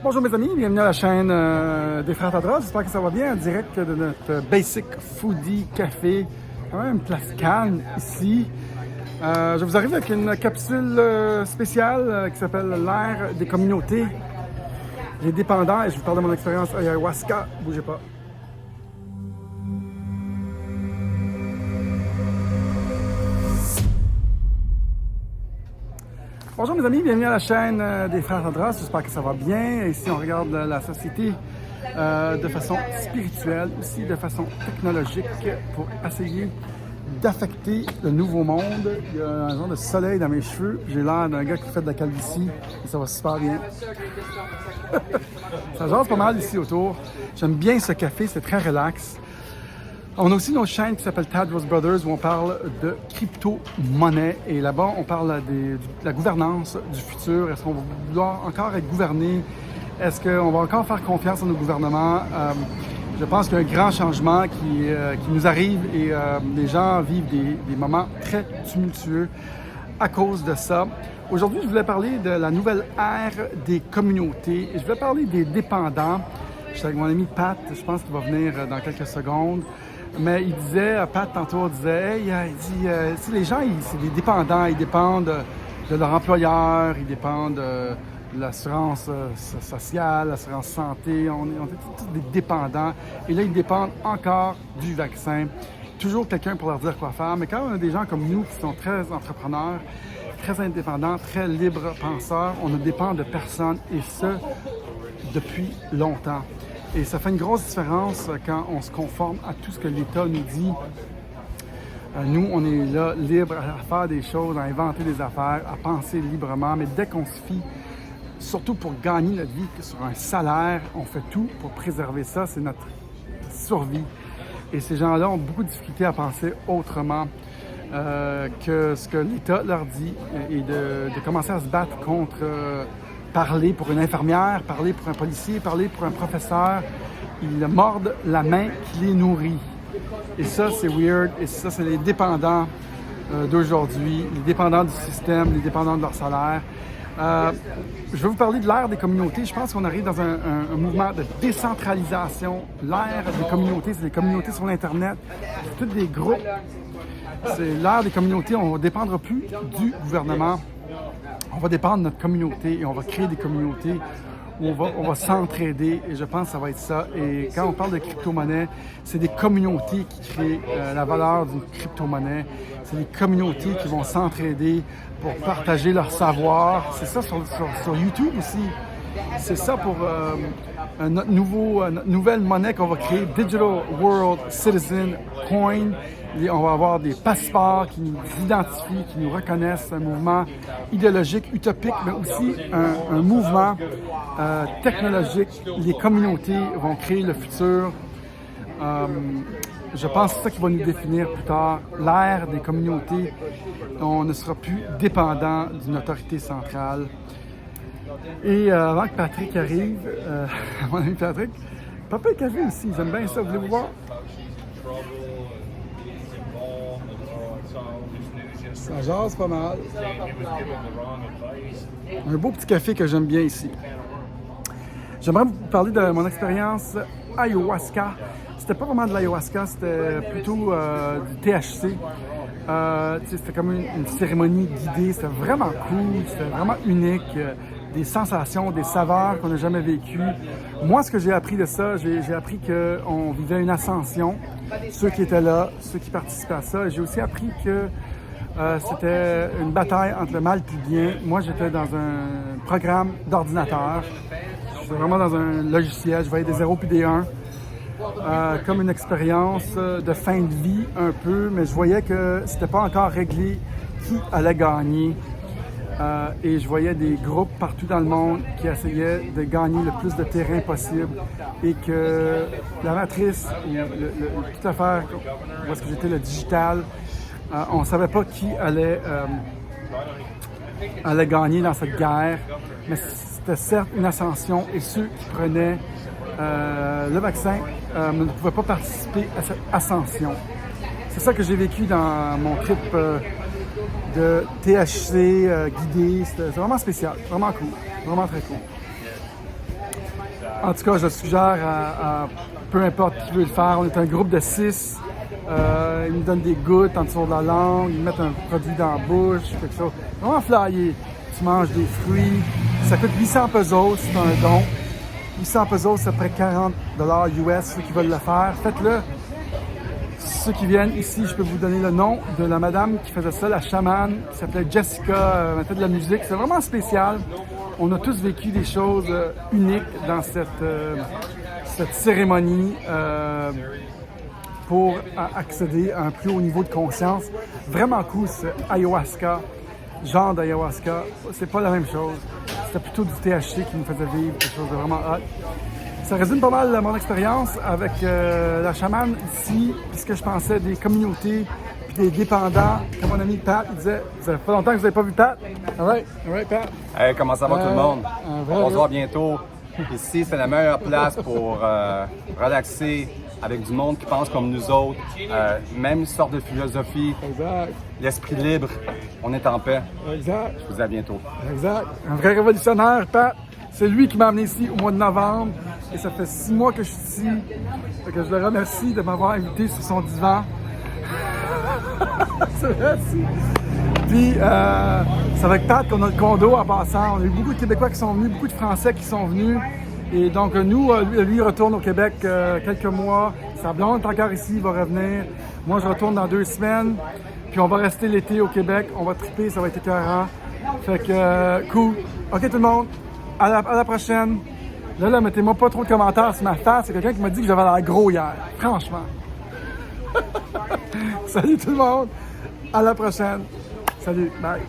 Bonjour mes amis, bienvenue à la chaîne des Frères Tadros. J'espère que ça va bien en direct de notre Basic Foodie Café. Quand même une place calme ici. Je vous arrive avec une capsule spéciale qui s'appelle l'ère des communautés, les dépendants, et je vous parle de mon expérience à ayahuasca. Bougez pas. Bonjour mes amis, bienvenue à la chaîne des Frères Tadros. J'espère que ça va bien. Ici, on regarde la société de façon spirituelle, aussi de façon technologique, pour essayer d'affecter le nouveau monde. Il y a un genre de soleil dans mes cheveux. J'ai l'air d'un gars qui fait de la calvitie et ça va super bien. Ça jase pas mal ici autour. J'aime bien ce café, c'est très relax. On a aussi une autre chaîne qui s'appelle Tadros Brothers où on parle de crypto-monnaie. Et là-bas, on parle de la gouvernance du futur. Est-ce qu'on va vouloir encore être gouverné? Est-ce qu'on va encore faire confiance à nos gouvernements? Je pense qu'il y a un grand changement qui nous arrive et les gens vivent des moments très tumultueux à cause de ça. Aujourd'hui, je voulais parler de la nouvelle ère des communautés. Et je voulais parler des dépendants. Je suis avec mon ami Pat, je pense qu'il va venir dans quelques secondes. Mais il disait, Pat tantôt disait, hey, il dit, les gens, c'est des dépendants, ils dépendent de leur employeur, ils dépendent de l'assurance sociale, l'assurance santé, on est tous des dépendants. Et là, ils dépendent encore du vaccin. Toujours quelqu'un pour leur dire quoi faire. Mais quand on a des gens comme nous qui sont très entrepreneurs, très indépendants, très libres penseurs, on ne dépend de personne et ce, depuis longtemps. Et ça fait une grosse différence quand on se conforme à tout ce que l'État nous dit. Nous, on est là, libres à faire des choses, à inventer des affaires, à penser librement. Mais dès qu'on se fie, surtout pour gagner notre vie sur un salaire, on fait tout pour préserver ça. C'est notre survie. Et ces gens-là ont beaucoup de difficultés à penser autrement que ce que l'État leur dit et de commencer à se battre contre... parler pour une infirmière, parler pour un policier, parler pour un professeur. Ils mordent la main qui les nourrit. Et ça, c'est weird. Et ça, c'est les dépendants d'aujourd'hui, les dépendants du système, les dépendants de leur salaire. Je vais vous parler de l'ère des communautés. Je pense qu'on arrive dans un mouvement de décentralisation. L'ère des communautés, c'est des communautés sur l'Internet. C'est tous des groupes. C'est l'ère des communautés. On ne dépendra plus du gouvernement. On va dépendre de notre communauté et on va créer des communautés où on va s'entraider et je pense que ça va être ça. Et quand on parle de crypto-monnaie, c'est des communautés qui créent la valeur d'une crypto-monnaie. C'est des communautés qui vont s'entraider pour partager leur savoir. C'est ça sur YouTube aussi. C'est ça pour notre nouvelle monnaie qu'on va créer, Digital World Citizen Coin. Et on va avoir des passeports qui nous identifient, qui nous reconnaissent, un mouvement idéologique, utopique, mais aussi un mouvement technologique. Les communautés vont créer le futur. Je pense que c'est ça qui va nous définir plus tard. L'ère des communautés, on ne sera plus dépendant d'une autorité centrale. Et avant que Patrick arrive, mon ami Patrick, Papa est café ici, j'aime bien ça, voulez-vous voir? Ça jase pas mal. Un beau petit café que j'aime bien ici. J'aimerais vous parler de mon expérience ayahuasca. C'était pas vraiment de l'ayahuasca, c'était plutôt du THC. C'était comme une cérémonie guidée, c'était vraiment cool, c'était vraiment unique. Des sensations, des saveurs qu'on n'a jamais vécues. Moi, ce que j'ai appris de ça, j'ai appris qu'on vivait une ascension. Ceux qui étaient là, ceux qui participaient à ça. J'ai aussi appris que c'était une bataille entre le mal et le bien. Moi, j'étais dans un programme d'ordinateur. J'étais vraiment dans un logiciel. Je voyais des 0 puis des 1. Comme une expérience de fin de vie un peu, mais je voyais que c'était pas encore réglé qui allait gagner. Et je voyais des groupes partout dans le monde qui essayaient de gagner le plus de terrain possible et que la matrice, toute l'affaire, où est-ce que j'étais, le digital, on ne savait pas qui allait gagner dans cette guerre, mais c'était certes une ascension et ceux qui prenaient le vaccin ne pouvaient pas participer à cette ascension. C'est ça que j'ai vécu dans mon trip de THC guidé. C'est vraiment spécial, vraiment cool, vraiment très cool. En tout cas, je suggère à peu importe qui veut le faire. On est un groupe de 6. Ils nous donnent des gouttes en dessous de la langue, ils mettent un produit dans la bouche, quelque chose. Vraiment flyé. Tu manges des fruits. Ça coûte 800 pesos, c'est un don. 800 pesos, c'est près 40 $ US, ceux qui veulent le faire. Faites-le. Ceux qui viennent ici, je peux vous donner le nom de la madame qui faisait ça, la chamane, qui s'appelait Jessica, elle fait de la musique. C'est vraiment spécial. On a tous vécu des choses uniques dans cette cérémonie pour accéder à un plus haut niveau de conscience. Vraiment cool, ce ayahuasca, genre d'ayahuasca. C'est pas la même chose. C'était plutôt du THC qui nous faisait vivre quelque chose de vraiment hot. Ça résume pas mal mon expérience avec la chamane ici, puisque je pensais des communautés puis des dépendants. Comme mon ami Pat, il disait, ça fait pas longtemps que vous n'avez pas vu Pat. All right, Pat. Hey, comment ça va tout le monde? On se voit bientôt. Ici, c'est la meilleure place pour relaxer avec du monde qui pense comme nous autres. Même sorte de philosophie. Exact. L'esprit libre. On est en paix. Exact. Je vous dis à bientôt. Exact. Un vrai révolutionnaire, Pat. C'est lui qui m'a amené ici au mois de novembre. Et ça fait 6 mois que je suis ici. Fait que je le remercie de m'avoir invité sur son divan. C'est vrai, si. Puis, c'est avec Pat qu'on a le condo en passant. On a eu beaucoup de Québécois qui sont venus, beaucoup de Français qui sont venus. Et donc, nous, lui retourne au Québec quelques mois. Sa blonde est encore ici, il va revenir. Moi, je retourne dans 2 semaines. Puis, on va rester l'été au Québec. On va triper, ça va être écœurant. Fait que, cool. OK, tout le monde. À la prochaine. Là, mettez-moi pas trop de commentaires sur ma face. C'est quelqu'un qui m'a dit que j'avais l'air gros hier. Franchement. Salut tout le monde. À la prochaine. Salut. Bye.